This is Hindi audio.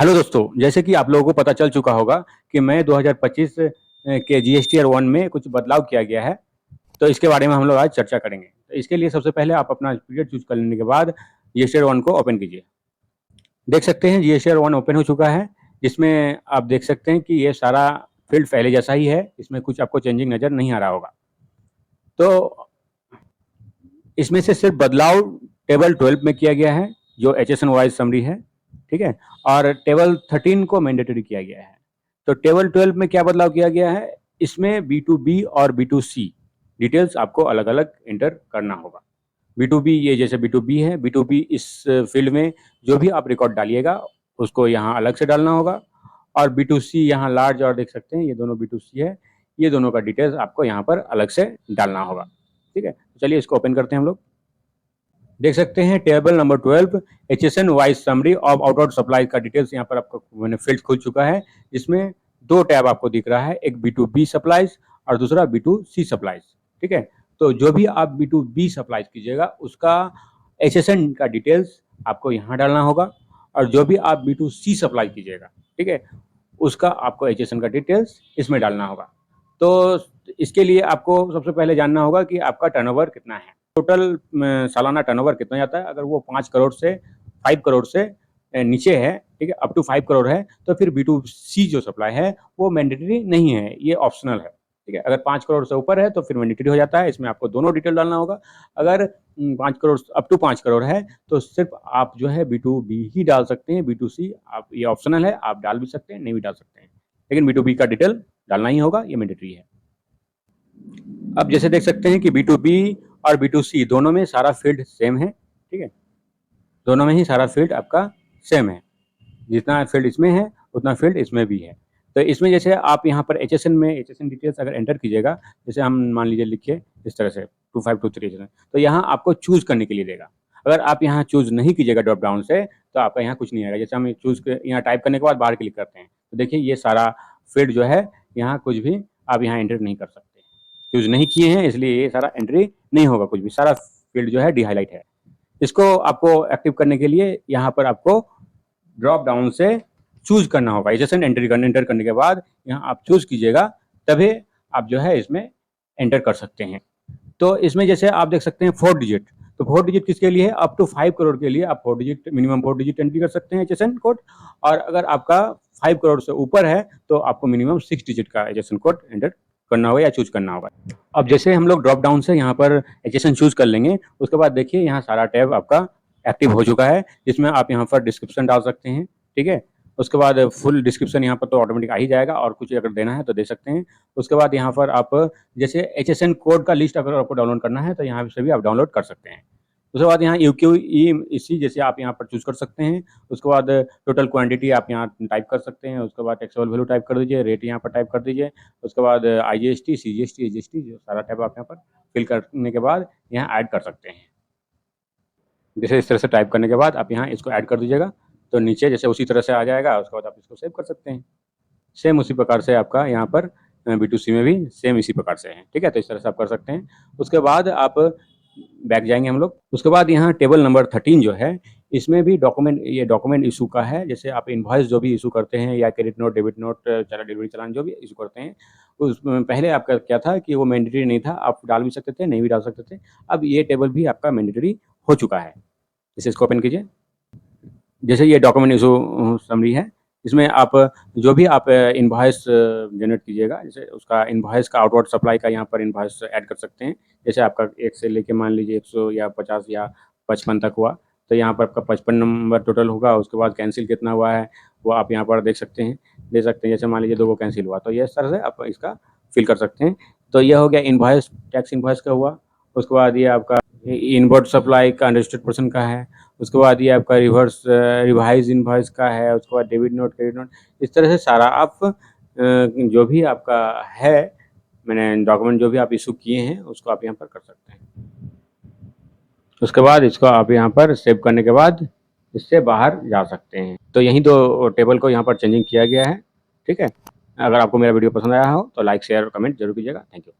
हेलो दोस्तों, जैसे कि आप लोगों को पता चल चुका होगा कि मई 2025 के जीएसटी R1 में कुछ बदलाव किया गया है। तो इसके बारे में हम लोग आज चर्चा करेंगे। तो इसके लिए सबसे पहले आप अपना पीरियड चूज कर लेने के बाद जीएसटी R1 को ओपन कीजिए। देख सकते हैं जीएसटी R1 ओपन हो चुका है, जिसमें आप देख सकते हैं कि ये सारा फील्ड पहले जैसा ही है। इसमें कुछ आपको चेंजिंग नज़र नहीं आ रहा होगा। तो इसमें से सिर्फ बदलाव टेबल 12 में किया गया है, जो HSN वाइज समरी है, ठीक है। और टेबल 13 को मैंडेटरी किया गया है। तो टेबल 12 में क्या बदलाव किया गया है, इसमें B2B और B2C डिटेल्स आपको अलग अलग एंटर करना होगा। B2B ये जैसे B2B है, B2B इस फील्ड में जो भी आप रिकॉर्ड डालिएगा उसको यहाँ अलग से डालना होगा। और B2C यहाँ लार्ज और देख सकते हैं ये दोनों B2C है, ये दोनों का डिटेल्स आपको यहाँ पर अलग से डालना होगा, ठीक है। चलिए इसको ओपन करते हैं हम लोग। देख सकते हैं table number 12 HSN wise summary of outward supply का डिटेल्स यहाँ पर आपको मैंने फील्ड खुल चुका है। इसमें दो टैब आपको दिख रहा है, एक B2B सप्लाईज और दूसरा B2C सप्लाईज, ठीक है। तो जो भी आप B2B सप्लाईज कीजिएगा उसका HSN का डिटेल्स आपको यहाँ डालना होगा, और जो भी आप B2C सप्लाई कीजिएगा, ठीक है, उसका आपको HSN का डिटेल्स इसमें डालना होगा। तो इसके लिए आपको सबसे पहले जानना होगा कि आपका टर्नओवर कितना है, टोटल सालाना टर्नओवर कितना जाता है। अगर वो 5 करोड़ से 5 करोड़ से नीचे है, ठीक है, अप टू 5 करोड़ है, तो फिर B2C जो सप्लाई है वो मैंडेटरी नहीं है, ये ऑप्शनल है, ठीक है। अगर 5 करोड़ से ऊपर है तो फिर मैंडेटरी हो जाता है। इसमें आपको दोनों डिटेल डालना होगा। अगर 5 करोड़ अप टू 5 करोड़ है तो सिर्फ आप जो है B2B ही डाल सकते हैं। B2C आप ये ऑप्शनल है, आप डाल भी सकते हैं, नहीं भी डाल सकते हैं, लेकिन B2B का डिटेल डालना ही होगा, ये मैंडेटरी है। अब जैसे देख सकते हैं कि B2B और B2C दोनों में सारा फील्ड सेम है, ठीक है। दोनों में ही सारा फील्ड आपका सेम है, जितना फील्ड इसमें है उतना फील्ड इसमें भी है। तो इसमें जैसे आप यहाँ पर HSN में HSN डिटेल्स अगर एंटर कीजिएगा, जैसे हम मान लीजिए लिखिए इस तरह से 2523 HSN, तो यहाँ आपको चूज करने के लिए देगा। अगर आप यहाँ चूज नहीं कीजिएगा ड्रॉप डाउन से तो आपका यहाँ कुछ नहीं आएगा। जैसे हम चूज यहाँ टाइप करने के बाद बाहर क्लिक करते हैं तो देखिए ये सारा फील्ड जो है यहाँ कुछ भी आप यहाँ एंटर नहीं कर सकते, चूज नहीं किए हैं, इसलिए ये सारा एंट्री नहीं होगा, कुछ भी सारा फील्ड जो है डी हाईलाइट है। इसको आपको एक्टिव करने के लिए यहाँ पर आपको ड्रॉप डाउन से चूज करना होगा। HSN एंटर करने के बाद यहाँ आप चूज कीजिएगा, तभी आप जो है इसमें एंटर कर सकते हैं। तो इसमें जैसे आप देख सकते हैं 4 डिजिट, तो 4 डिजिट किसके लिए है, अप टू 5 करोड़ के लिए आप 4 डिजिट मिनिमम 4 डिजिट एंट्री कर सकते हैं HSN कोड। और अगर आपका 5 करोड़ से ऊपर है तो आपको मिनिमम 6 डिजिट का HSN कोड एंटर करना होगा या चूज करना होगा। अब जैसे हम लोग ड्रॉप डाउन से यहाँ पर HSN चूज कर लेंगे, उसके बाद देखिए यहाँ सारा टैब आपका एक्टिव हो चुका है, जिसमें आप यहाँ पर डिस्क्रिप्शन डाल सकते हैं, ठीक है। उसके बाद फुल डिस्क्रिप्शन यहाँ पर तो ऑटोमेटिक आ ही जाएगा, और कुछ अगर देना है तो दे सकते हैं। उसके बाद यहाँ पर आप जैसे HSN कोड का लिस्ट अगर आपको डाउनलोड करना है तो यहाँ से भी आप डाउनलोड कर सकते हैं। उसके बाद यहाँ UQEC जैसे आप यहाँ पर चूज कर सकते हैं। उसके बाद टोटल क्वांटिटी आप यहाँ टाइप कर सकते हैं। उसके बाद टैक्सेबल वैल्यू टाइप कर दीजिए, रेट यहाँ पर टाइप कर दीजिए। उसके बाद IGST CGST HST जो सारा टाइप आप यहाँ पर फिल करने के बाद यहाँ ऐड कर सकते हैं। जैसे इस तरह से टाइप करने के बाद आप यहाँ इसको ऐड कर दीजिएगा तो नीचे जैसे उसी तरह से आ जाएगा। उसके बाद आप इसको सेव कर सकते हैं। सेम उसी प्रकार से आपका यहाँ पर B2C में भी सेम इसी प्रकार से है, ठीक है। तो इस तरह से आप कर सकते हैं। उसके बाद आप बैक जाएंगे हम लोग। उसके बाद यहाँ टेबल नंबर 13 जो है, इसमें भी डॉक्यूमेंट इशू का है। जैसे आप इनवॉइस जो भी इशू करते हैं या क्रेडिट नोट, डेबिट नोट, चला डिलीवरी चालान जो भी इशू करते हैं, उस पहले आपका क्या था कि वो मैंडेटरी नहीं था, आप डाल भी सकते थे, नहीं भी डाल सकते थे। अब ये टेबल भी आपका मैंडेटरी हो चुका है। जैसे इसको ओपन कीजिए, जैसे ये डॉक्यूमेंट इशू समरी है, इसमें आप जो भी आप इनवॉइस जनरेट कीजिएगा, जैसे उसका इनवॉइस का आउटवर्ड सप्लाई का यहाँ पर इनवॉइस ऐड कर सकते हैं। जैसे आपका 1 से लेके मान लीजिए 100 या 50 या 55 तक हुआ, तो यहाँ पर आपका 55 नंबर टोटल होगा। उसके बाद कैंसिल कितना हुआ है वो आप यहाँ पर देख सकते हैं, दे सकते हैं। जैसे मान लीजिए 2 को कैंसिल हुआ, तो ये इस तरह से आप इसका फिल कर सकते हैं। तो यह हो गया इनवॉइस, टैक्स इनवॉइस का हुआ। उसके बाद ये आपका इनवर्ड सप्लाई का अनरजिस्टर्ड पर्सन का है। उसके बाद ये आपका रिवाइज इनवॉइस का है। उसके बाद डेबिट नोट, क्रेडिट नोट, इस तरह से सारा आप जो भी आपका है मैंने डॉक्यूमेंट जो भी आप इशू किए हैं उसको आप यहाँ पर कर सकते हैं। उसके बाद इसको आप यहाँ पर सेव करने के बाद इससे बाहर जा सकते हैं। तो यही दो टेबल को यहाँ पर चेंजिंग किया गया है, ठीक है। अगर आपको मेरा वीडियो पसंद आया हो तो लाइक, शेयर और कमेंट जरूर कीजिएगा। Thank you.